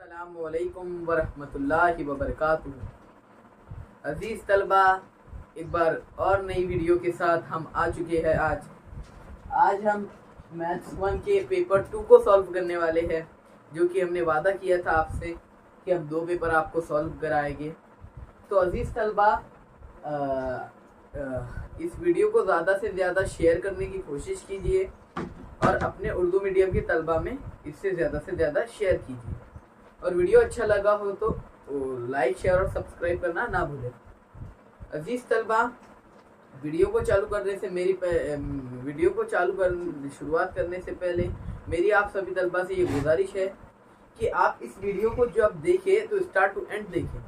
अस्सलामुअलैकुम वरहमतुल्लाहि वबरकातुहू। अजीज़ तलबा, एक बार और नई वीडियो के साथ हम आ चुके हैं। आज हम मैथ्स 1 के पेपर 2 को सॉल्व करने वाले हैं, जो कि हमने वादा किया था आपसे कि हम 2 पेपर आपको सॉल्व कराएंगे। तो अजीज़ तलबा, इस वीडियो को ज़्यादा से ज़्यादा शेयर करने की कोशिश कीजिए और अपने उर्दू मीडियम के तलबा में इससे ज़्यादा से ज़्यादा शेयर कीजिए। और वीडियो अच्छा लगा हो तो लाइक, शेयर और सब्सक्राइब करना ना भूलें। अजीज़ तलबा, वीडियो को चालू करने से शुरुआत करने से पहले मेरी आप सभी तलबा से ये गुजारिश है कि आप इस वीडियो को जब देखें तो स्टार्ट टू एंड देखें,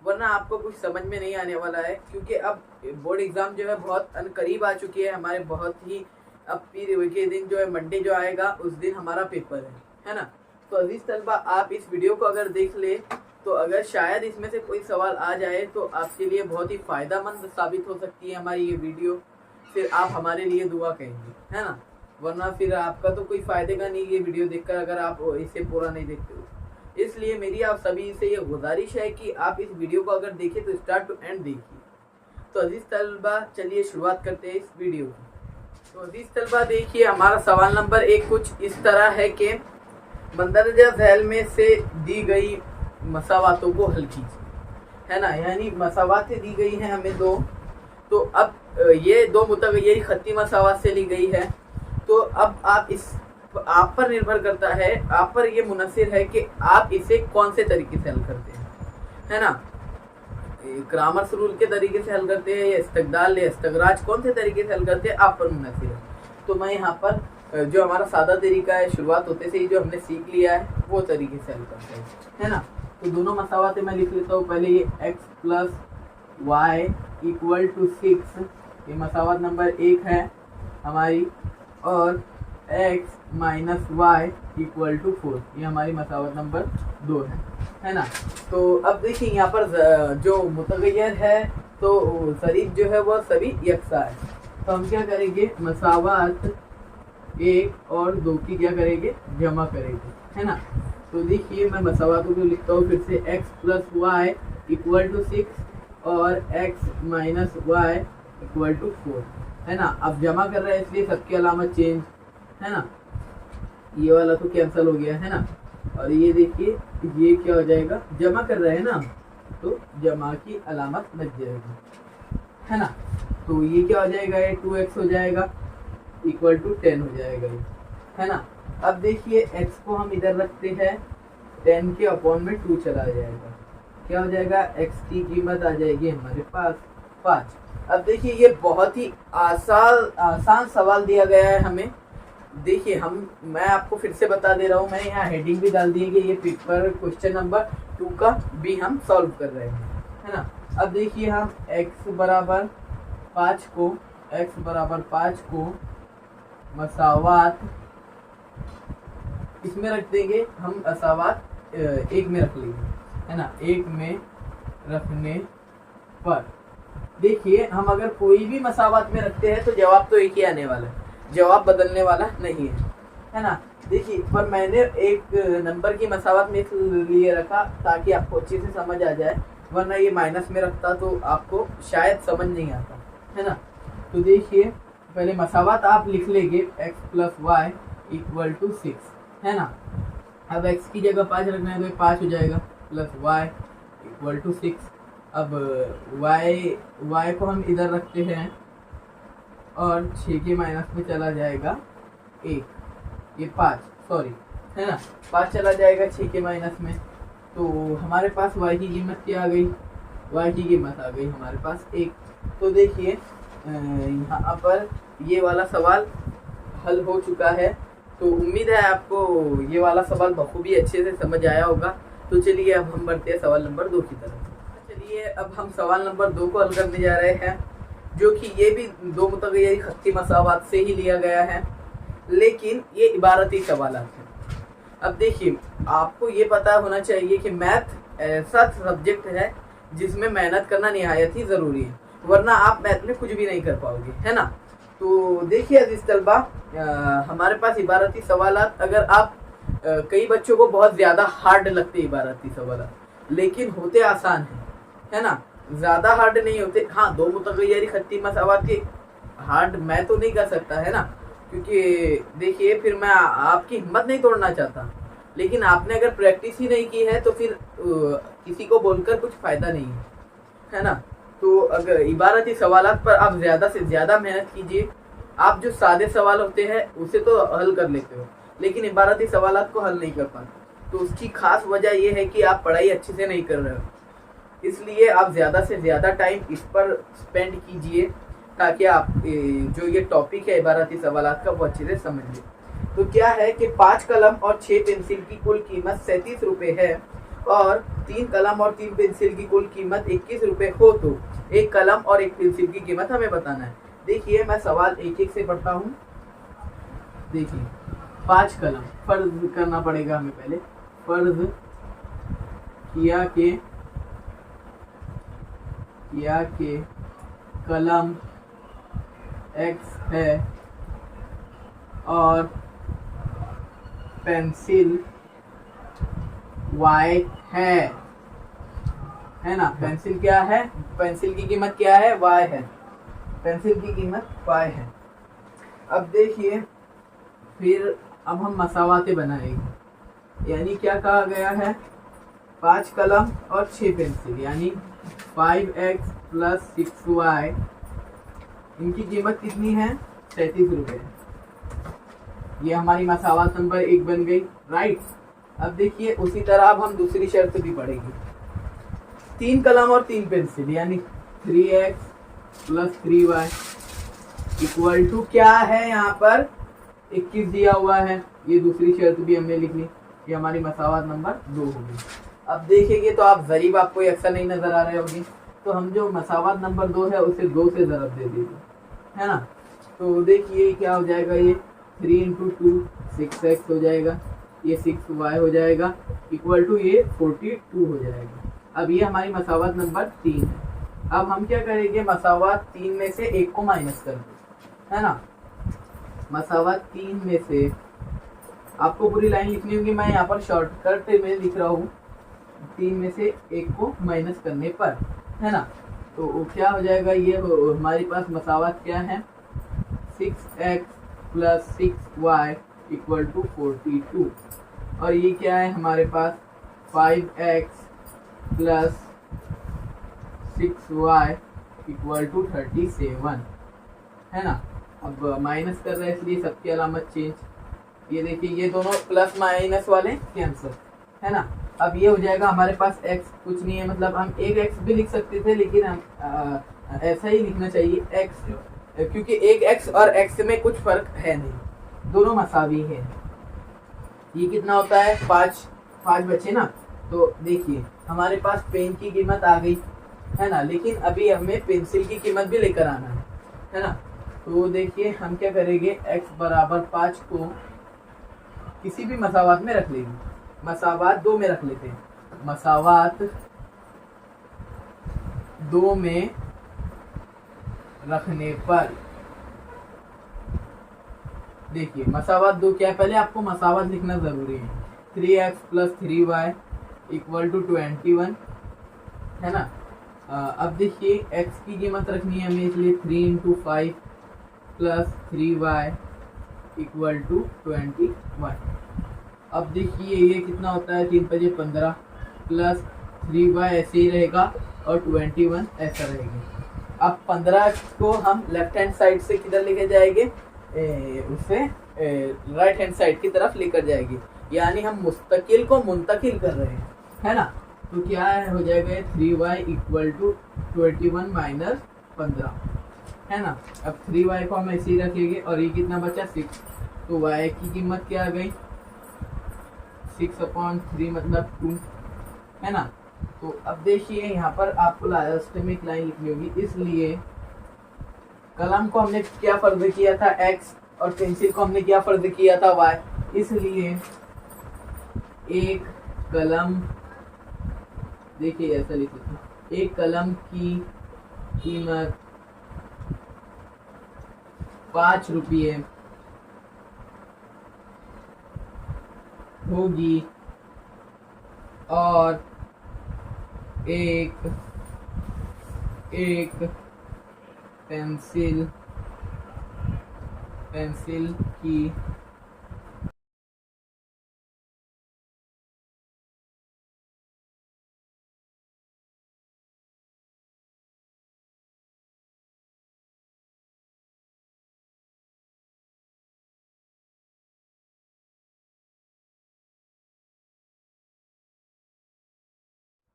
वरना आपको कुछ समझ में नहीं आने वाला है। क्योंकि अब बोर्ड एग्ज़ाम जो है बहुत करीब आ चुकी है हमारे, बहुत ही अब फिर के दिन जो है मंडे जो आएगा उस दिन हमारा पेपर है ना। तो अजीज़ तलबा, आप इस वीडियो को अगर देख ले तो अगर शायद इसमें से कोई सवाल आ जाए तो आपके लिए बहुत ही फ़ायदेमंद साबित हो सकती है हमारी ये वीडियो। फिर आप हमारे लिए दुआ करेंगे, है ना, वरना फिर आपका तो कोई फ़ायदे का नहीं ये वीडियो देखकर अगर आप इसे पूरा नहीं देखते हो। इसलिए मेरी आप सभी से ये गुजारिश है कि आप इस वीडियो को अगर देखें तो स्टार्ट टू एंड देखिए। तो अजीज़ तलबा, चलिए शुरुआत करते हैं इस वीडियो की। तो अजीज़ तलबा, देखिए हमारा सवाल नंबर 1 कुछ इस तरह है कि मंदरजा झैल में से दी गई मसावातों को हल कीजिए, है ना। यानी मसावातें दी गई हैं हमें 2, तो अब ये 2 मुतगय्यर खत्ती मसावात से ली गई है। तो अब आप पर निर्भर करता है, आप पर ये मुनसिर है कि आप इसे कौन से तरीके से हल करते हैं, है ना। ग्रामर्स रूल के तरीके से हल करते हैं या इस्तगदाल या इस्तगराज, कौन से तरीके से हल करते हैं आप पर मुनसिर है। तो मैं यहाँ पर जो हमारा सादा तरीका है, शुरुआत होते से ही जो हमने सीख लिया है वो तरीके से हल करते हैं, है ना। तो दोनों मसावातें मैं लिख लेता हूँ। पहले ये x + y = 6, ये मसावत नंबर 1 है हमारी, और x - y = 4, ये हमारी मसावत नंबर 2 है ना। तो अब देखिए यहाँ पर जो मुतगय्यर है तो ज़रीब जो है वह सभी यकसा है। तो हम क्या करेंगे, मसावत 1 और 2 की क्या करेंगे, जमा करेंगे, है ना। तो देखिए मैं मसावातों को लिखता हूँ फिर से। x + y = 6 और x - y = 4, है ना। अब जमा कर रहे हैं इसलिए सबकी अलामत चेंज, है ना। ये वाला तो कैंसिल हो गया, है ना। और ये देखिए ये क्या हो जाएगा, जमा कर रहे हैं ना तो जमा की अलामत लग जाएगी, है ना। तो ये क्या हो जाएगा, ये 2x हो जाएगा = 10 हो जाएगा ये, है ना। अब देखिए x को हम इधर रखते हैं, 10 के अपॉन में 2 चला जाएगा, क्या हो जाएगा, x की कीमत आ जाएगी हमारे पास 5। अब देखिए ये बहुत ही आसान सवाल दिया गया है हमें। देखिए मैं आपको फिर से बता दे रहा हूँ, मैंने यहाँ हेडिंग भी डाल दी है कि ये पेपर क्वेश्चन नंबर 2 का भी हम सॉल्व कर रहे हैं, है ना। अब देखिए हम x = 5 को मसावात इसमें रख देंगे, हम मसावात 1 में रख लेंगे, है ना। 1 में रखने पर देखिए हम अगर कोई भी मसावात में रखते हैं तो जवाब तो एक ही आने वाला है, जवाब बदलने वाला नहीं है ना। देखिए पर मैंने एक नंबर की मसावत में लिए रखा ताकि आपको अच्छे से समझ आ जाए, वरना ये माइनस में रखता तो आपको शायद समझ नहीं आता, है ना। तो देखिए पहले मसावत आप लिख लेंगे, x + y = 6, है ना। अब x की जगह 5 रखना है तो 5 हो जाएगा, +y = 6। अब y को हम इधर रखते हैं और 6 के माइनस में चला जाएगा 1, ये 5 सॉरी, है ना, 5 चला जाएगा 6 के माइनस में। तो हमारे पास y की कीमत क्या आ गई, y की कीमत आ गई हमारे पास 1। तो देखिए यहाँ पर ये वाला सवाल हल हो चुका है। तो उम्मीद है आपको ये वाला सवाल बखूबी अच्छे से समझ आया होगा। तो चलिए अब हम बढ़ते हैं सवाल नंबर 2 की तरफ। चलिए अब हम सवाल नंबर 2 को हल करने जा रहे हैं, जो कि ये भी 2 मुतगय्यर खत्ती मसावात से ही लिया गया है, लेकिन ये इबारती सवालात हैं। अब देखिए आपको ये पता होना चाहिए कि मैथ ऐसा सब्जेक्ट है जिसमें मेहनत करना निहायत ही ज़रूरी है, वरना आप मैथ में कुछ भी नहीं कर पाओगे, है ना। तो देखिए अजीज़ तलबा, हमारे पास इबारती सवालात अगर आप कई बच्चों को बहुत ज्यादा हार्ड लगते इबारती सवाल, लेकिन होते आसान है ना, ज्यादा हार्ड नहीं होते। हाँ, दो मुतगय्यरी खत्ती मसावात के हार्ड मैं तो नहीं कर सकता है ना, क्योंकि देखिए फिर मैं आपकी हिम्मत नहीं तोड़ना चाहता, लेकिन आपने अगर प्रैक्टिस ही नहीं की है तो फिर किसी को बोलकर कुछ फायदा नहीं है ना। तो अगर इबारती सवालात पर आप ज्यादा से ज्यादा मेहनत कीजिए। आप जो सादे सवाल होते हैं उसे तो हल कर लेते हो, लेकिन इबारती सवालात को हल नहीं कर पाते। तो उसकी खास वजह यह है कि आप पढ़ाई अच्छे से नहीं कर रहे हो, इसलिए आप ज़्यादा से ज़्यादा टाइम इस पर स्पेंड कीजिए ताकि आप जो ये टॉपिक है इबारती सवालात का वो अच्छे से समझ लें। तो क्या है कि 5 कलम और 6 पेंसिल की कुल कीमत 37 रुपये है और 3 कलम और 3 पेंसिल की कुल कीमत 21 रुपये हो तो एक कलम और एक पेंसिल की कीमत हमें बताना है। देखिए मैं सवाल एक एक से पढ़ता हूँ। देखिए 5 कलम, फर्ज करना पड़ेगा हमें पहले। फर्ज किया के कलम X है और पेंसिल Y है ना। पेंसिल क्या है, पेंसिल की कीमत क्या है, Y है। पेंसिल की कीमत Y है। अब देखिए फिर अब हम मसावाते बनाएंगे, यानी क्या कहा गया है, 5 कलम और 6 पेंसिल यानी 5x + 6y, इनकी कीमत कितनी है, 37 रुपये। ये हमारी मसावात नंबर 1 बन गई, राइट। अब देखिए उसी तरह अब हम दूसरी शर्त भी पढ़ेंगे। 3 कलम और 3 पेंसिल यानी 3x + 3y इक्वल टू क्या है, यहाँ पर 21 दिया हुआ है। ये दूसरी शर्त भी हमने लिख ली, ये हमारी मसावात नंबर 2 होगी। अब देखेंगे तो आप जरीब आपको अक्सर नहीं नजर आ रहे होगी, तो हम जो मसावात नंबर 2 है उसे 2 से ज़रब दे दीजिए, है ना। तो देखिए क्या हो जाएगा, ये 3 × 2 6x हो जाएगा, ये 6y हो जाएगा इक्वल टू ये 42 हो जाएगा। अब ये हमारी मसावात नंबर 3 है। अब हम क्या करेंगे, मसावात 3 में से 1 को माइनस कर दें, है ना। मसावात 3 में से, आपको पूरी लाइन लिखनी होगी, मैं यहाँ पर शॉर्टकट में लिख रहा हूँ। 3 में से 1 को माइनस करने पर, है ना, तो क्या हो जाएगा, ये हमारे पास मसावात क्या है, 6x + 6y इक्वल टू 42, और ये क्या है हमारे पास 5x + 6y इक्वल टू 37, है ना। अब माइनस कर रहे हैं इसलिए सबकी अलामत चेंज। ये देखिए ये दोनों प्लस माइनस वाले कैंसिल, है ना। अब ये हो जाएगा हमारे पास x कुछ नहीं है, मतलब हम एक x भी लिख सकते थे, लेकिन हम ऐसा ही लिखना चाहिए x, क्योंकि एक x और x में कुछ फर्क है नहीं, दोनों मसावी है। ये कितना होता है, 5 बचे ना। तो देखिए हमारे पास पेन की कीमत आ गई, है ना, लेकिन अभी हमें पेंसिल की कीमत भी लेकर आना है ना। तो देखिए हम क्या करेंगे, x = 5 को किसी भी मसावात में रख लेंगे, मसावात 2 में रख लेते हैं। मसावात 2 में रखने पर देखिए मसावात 2 क्या है, पहले आपको मसावात लिखना जरूरी है। 3x + 3y इक्वल टू 21, है ना। अब देखिए x की कीमत रखनी है हमें, इसलिए 3 × 5 + 3y इक्वल टू 21। अब देखिए ये कितना होता है, 3 × 5 = 15 प्लस 3y ऐसे ही रहेगा और 21 ऐसा रहेगा। अब 15 को हम लेफ्ट हैंड साइड से किधर लेके जाएंगे, उसे राइट हैंड साइड की तरफ लेकर जाएंगे, यानी हम मुस्तकिल को मुंतकिल कर रहे हैं, है ना। तो क्या हो जाएगा, 3y इक्वल टू 21 - 15, है ना। अब 3y को हम ऐसे ही रखेंगे और ये कितना बचा, 6। तो y की कीमत क्या आ गई, 6/3 मतलब 2, है ना। तो अब देखिए यहाँ पर आपको लास्ट में एक लाइन लिखनी होगी, इसलिए कलम को हमने क्या फर्ज किया था, x, और पेंसिल को हमने क्या फर्ज किया था, y, इसलिए एक कलम, देखिए ऐसा लिख लेते हैं, एक कलम की कीमत 5 रुपये होगी और एक एक पेंसिल की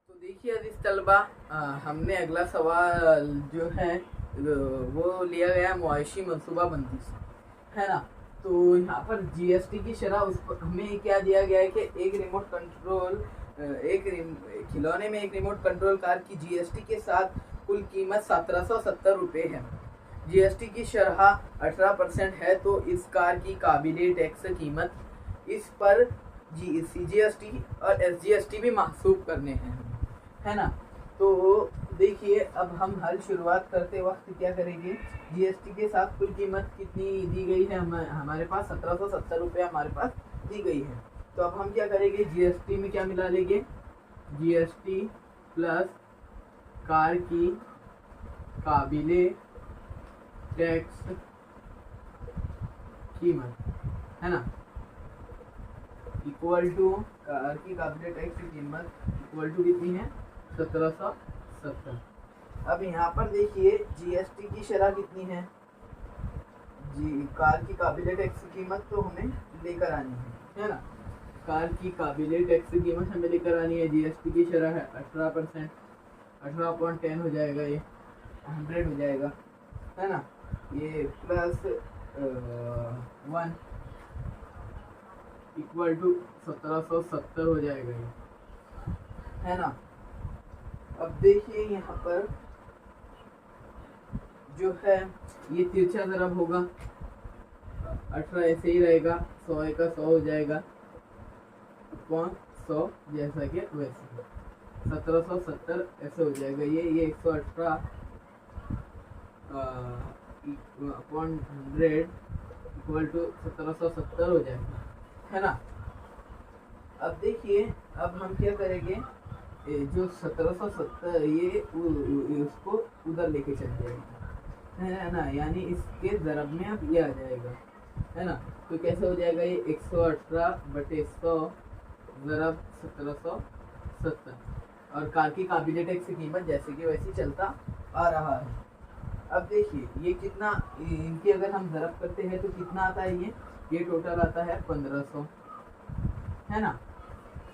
तो देखिए अजीज तलबा, हमने अगला सवाल जो है वो लिया गया मुआशी मनसूबाबंदी से, है ना। तो यहाँ पर जीएसटी की शरह उस पर हमें क्या दिया गया है कि एक रिमोट कंट्रोल खिलौने में एक रिमोट कंट्रोल कार की जीएसटी के साथ कुल कीमत 1770 रुपये है। जीएसटी की शरह 18% है, तो इस कार की काबिले टैक्स कीमत इस पर सीजीएसटी और एसजीएसटी भी महसूब करने हैं, है ना। तो देखिए अब हम हल शुरुआत करते वक्त क्या करेंगे, जीएसटी के साथ कुल कीमत कितनी दी गई है, हमारे पास 1770 रुपये हमारे पास दी गई है। तो अब हम क्या करेंगे, जीएसटी में क्या मिला लेंगे, जीएसटी प्लस कार की काबिले टैक्स कीमत, है ना, इक्वल टू कार की काबिले टैक्स की कीमत इक्वल टू कितनी है, 1770। अब यहाँ पर देखिए जीएसटी की शरह कितनी है, कार की काबिले टैक्स की कीमत तो हमें लेकर आनी है ना। कार की काबिले टैक्स की कीमत हमें लेकर आनी है, जीएसटी की शरह है 18%, 18.10 हो जाएगा, ये 100 हो जाएगा, है ना। ये प्लस 1 इक्वल टू 1770 हो जाएगा ये, है ना। अब देखिए यहाँ पर जो है ये तिरछा ज़रब होगा, 18 ऐसे ही रहेगा, 100 का 100 हो जाएगा अपॉन 100 जैसा कि वैसे 1770 ऐसे हो जाएगा, ये 118 अपॉन 100 इक्वल टू 1770 हो जाएगा, है ना। अब देखिए अब हम क्या करेंगे, जो 1770 ये उसको उधर लेके चल जाएगा, है ना, यानी इसके ज़रब में अब ये आ जाएगा, है ना। तो कैसे हो जाएगा, ये 118/100 ज़रब 1770, और कार की काबिले टैक्स की कीमत जैसे कि वैसे चलता आ रहा है। अब देखिए ये कितना, इनकी अगर हम ज़रब करते हैं तो कितना आता है, ये टोटल आता है 1500, है ना।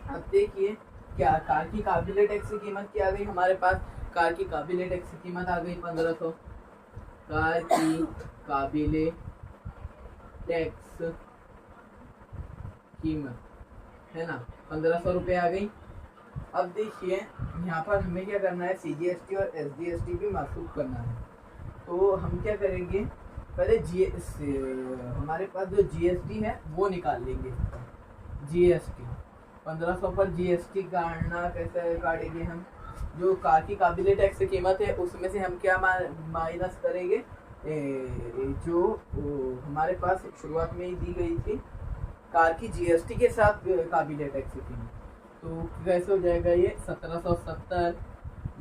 अब देखिए क्या कार की काबिले टैक्स की कीमत क्या आ गई हमारे पास, कार की काबिले टैक्स की कीमत आ गई 1500, कार की काबिले टैक्स कीमत, है ना, 1500 रुपये आ गई। अब देखिए यहाँ पर हमें क्या करना है, सीजीएसटी और एसजीएसटी भी महसूब करना है। तो हम क्या करेंगे, पहले हमारे पास जो जीएसटी है वो निकाल लेंगे। जीएसटी 1500 पर जीएसटी काटना कैसे काटेंगे हम, जो कार की काबिले टैक्स कीमत है उसमें से हम क्या माइनस करेंगे, जो हमारे पास शुरुआत में ही दी गई थी कार की जीएसटी के साथ काबिले टैक्स कीमत, तो कैसे हो जाएगा, ये 1770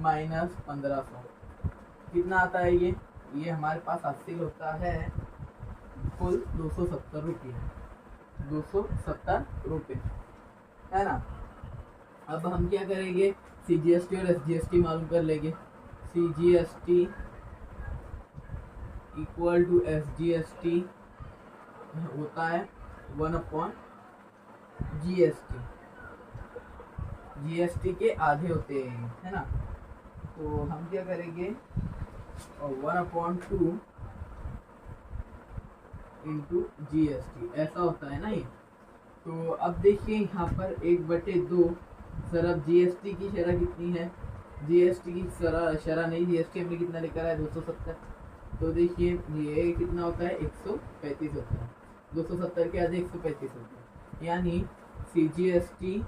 माइनस 1500 कितना आता है, ये हमारे पास हासिल होता है कुल 270 रुपये, 270 रुपये, है ना। अब हम क्या करेंगे, सीजीएसटी और एसजीएसटी मालूम कर लेंगे, सीजीएसटी इक्वल टू एसजीएसटी होता है 1/जीएसटी, जीएसटी के आधे होते हैं, है ना। तो हम क्या करेंगे, 1/2 इंटू जीएसटी ऐसा होता है ना ये। तो अब देखिए यहाँ पर 1/2 सरब जीएसटी की शरह कितनी है, जीएसटी की शरह नहीं, जीएसटी हमने कितना लेकर आया 270, तो देखिए ये कितना होता है 135 होता है, 270 के आधे 135 होता है, यानी सीजीएसटी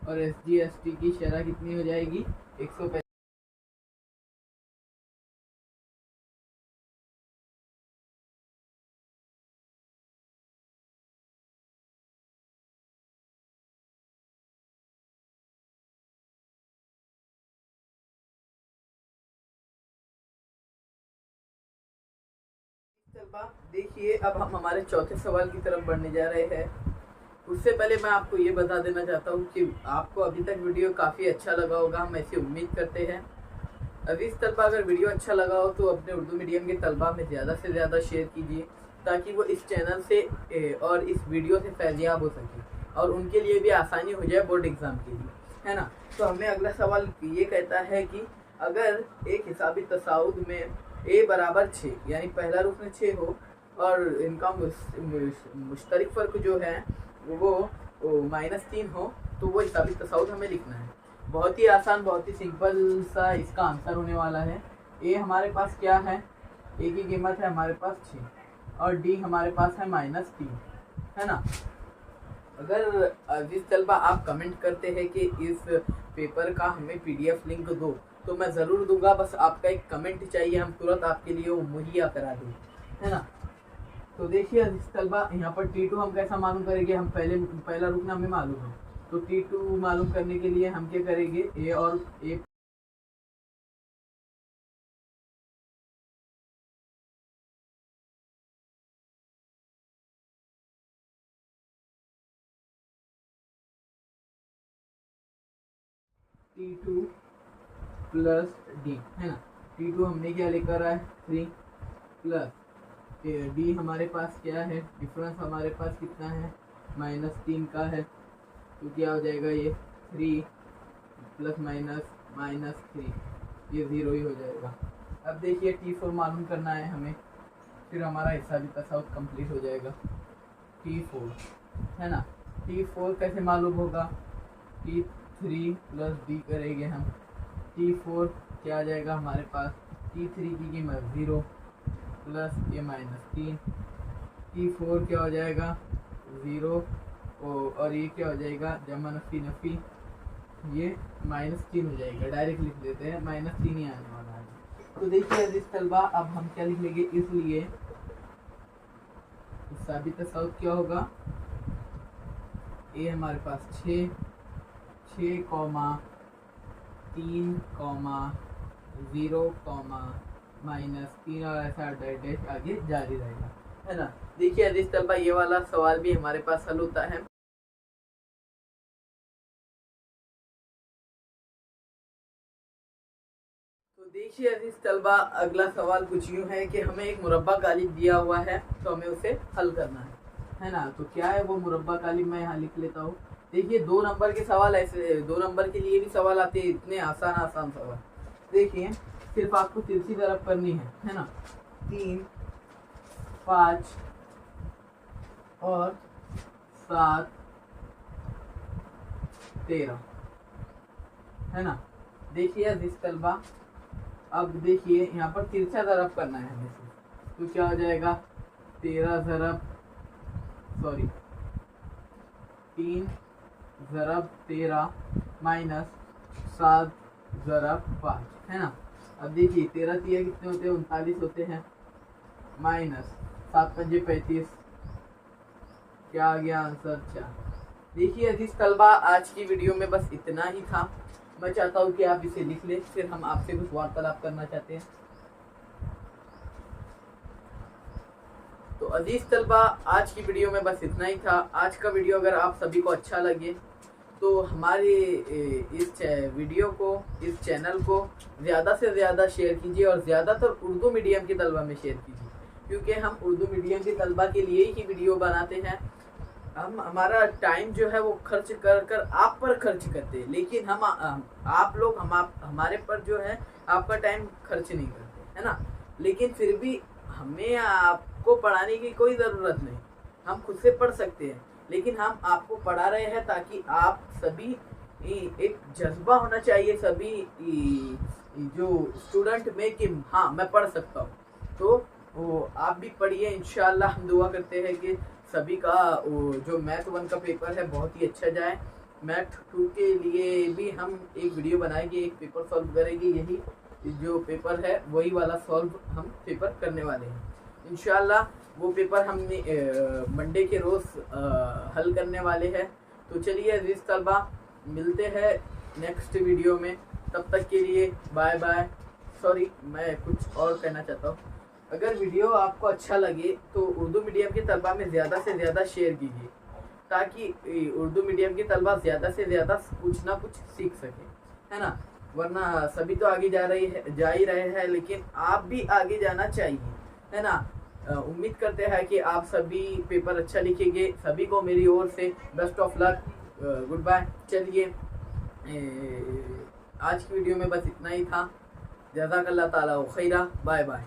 और एसजीएसटी की शरह कितनी हो जाएगी 135। तलबा देखिए, अब हम हमारे चौथे सवाल की तरफ बढ़ने जा रहे हैं। उससे पहले मैं आपको ये बता देना चाहता हूँ कि आपको अभी तक वीडियो काफ़ी अच्छा लगा होगा, हम ऐसी उम्मीद करते हैं। अजीज़ तलबा, अगर वीडियो अच्छा लगा हो तो अपने उर्दू मीडियम के तलबा में ज़्यादा से ज़्यादा शेयर कीजिए, ताकि वो इस चैनल से और इस वीडियो से फैज़याब हो सके और उनके लिए भी आसानी हो जाए बोर्ड एग्ज़ाम के लिए, है ना। तो हमें अगला सवाल ये कहता है कि अगर एक हिसाबी तसाउद में a बराबर 6 यानी पहला रुकन 6 हो और इनका मुश्तरक फ़र्क जो है वो -3 हो, तो वो हिसाबी तसाउद हमें लिखना है। बहुत ही आसान, बहुत ही सिंपल सा इसका आंसर होने वाला है। a हमारे पास क्या है, a की कीमत है हमारे पास 6 और d हमारे पास है -3, है ना। अगर जिस तलबा आप कमेंट करते हैं कि इस पेपर का हमें PDF लिंक दो, तो मैं ज़रूर दूंगा। बस आपका एक कमेंट चाहिए, हम तुरंत आपके लिए वो मुहैया करा दें, है ना। तो देखिए जिस तलबा, यहाँ पर T2 हम कैसा मालूम करेंगे, हम पहला रुकना हमें मालूम है, तो T2 मालूम करने के लिए हम क्या करेंगे, a और a T2 प्लस D, है ना। T2 हमने क्या लेकर आए 3 प्लस D हमारे पास क्या है, डिफरेंस हमारे पास कितना है -3 का है, तो क्या हो जाएगा ये 3 प्लस -3, ये 0 ही हो जाएगा। अब देखिए T4 मालूम करना है हमें, फिर हमारा हिसाबी तसाउद कंप्लीट हो जाएगा। T4, है ना। T4 कैसे मालूम होगा, T3 प्लस D करेंगे हम। T4 क्या आ जाएगा हमारे पास, T3 की कीमत 0 प्लस ये -3, T4 क्या हो जाएगा 0 और ये क्या हो जाएगा जमा नफी नफी, ये -3 हो जाएगा। डायरेक्ट लिख देते हैं, -3 ही आने वाला है। तो देखिए अजीज तलबा, अब हम क्या लिख लेंगे, इसलिए हिसाबी तसाउद क्या होगा, a हमारे पास 6, 6, 3, 0, -3 और ऐसा डैश आगे जारी रहेगा, है ना। देखिए अजीज तलबा, ये वाला सवाल भी हमारे पास हल होता है। तो देखिए अजीज तलबा, अगला सवाल कुछ यूँ है कि हमें एक मुरब्बा कालिब दिया हुआ है, तो हमें उसे हल करना है ना। तो क्या है वो मुरब्बा कालिब, मैं यहाँ लिख लेता हूँ। देखिए 2 नंबर के सवाल ऐसे, 2 नंबर के लिए भी सवाल आते हैं, इतने आसान सवाल। देखिए सिर्फ आपको तिरछी तरफ करनी है ना। 3, 5 और 7, 13, है ना। देखिए अजीज तलबा, अब देखिए यहाँ पर तिरछा ज़रब करना है हमें से, तो क्या हो जाएगा 3 ज़रब 13 -7 ज़रब 5, है ना। अब देखिए 13 3 कितने होते हैं, 39 होते हैं, -7 5 35, क्या आ गया आंसर 4। देखिए अजीज तलबा, आज की वीडियो में बस इतना ही था। मैं चाहता हूँ कि आप इसे लिख लें, फिर हम आपसे कुछ वार्तालाप करना चाहते हैं। तो अजीज तलबा, आज की वीडियो में बस इतना ही था। आज का वीडियो अगर आप सभी को अच्छा लगे तो हमारे इस वीडियो को, इस चैनल को ज़्यादा से ज़्यादा शेयर कीजिए और ज़्यादातर उर्दू मीडियम के तलबा में शेयर कीजिए, क्योंकि हम उर्दू मीडियम के तलबा के लिए ही वीडियो बनाते हैं। हम हमारा टाइम जो है वो खर्च कर आप पर खर्च करते हैं, लेकिन हम आप लोग हमारे पर जो है आपका टाइम खर्च नहीं करते, है ना। लेकिन फिर भी हमें आपको पढ़ाने की कोई ज़रूरत नहीं, हम खुद से पढ़ सकते हैं, लेकिन हम आपको पढ़ा रहे हैं ताकि आप सभी, एक जज्बा होना चाहिए सभी जो स्टूडेंट में कि हाँ मैं पढ़ सकता हूँ। तो वो आप भी पढ़िए, इंशाल्लाह हम दुआ करते हैं कि सभी का जो मैथ 1 का पेपर है बहुत ही अच्छा जाए। मैथ 2 के लिए भी हम एक वीडियो बनाएंगे, एक पेपर सॉल्व करेंगे, यही जो पेपर है वही वाला सॉल्व हम पेपर करने वाले हैं इंशाल्लाह। वो पेपर हमने मंडे के रोज़ हल करने वाले हैं। तो चलिए अजीज़ तलबा, मिलते हैं नेक्स्ट वीडियो में, तब तक के लिए बाय बाय। सॉरी, मैं कुछ और कहना चाहता हूँ। अगर वीडियो आपको अच्छा लगे तो उर्दू मीडियम के तलबा में ज़्यादा से ज़्यादा शेयर कीजिए, ताकि उर्दू मीडियम के तलबा ज़्यादा से ज़्यादा कुछ ना कुछ सीख सके, है ना। वरना सभी तो आगे जा ही रहे हैं, लेकिन आप भी आगे जाना चाहिए, है ना। उम्मीद करते हैं कि आप सभी पेपर अच्छा लिखेंगे। सभी को मेरी ओर से best of luck, goodbye. चलिए, आज की वीडियो में बस इतना ही था। जज़ाकल्लाह ताला खैरा, बाय बाय।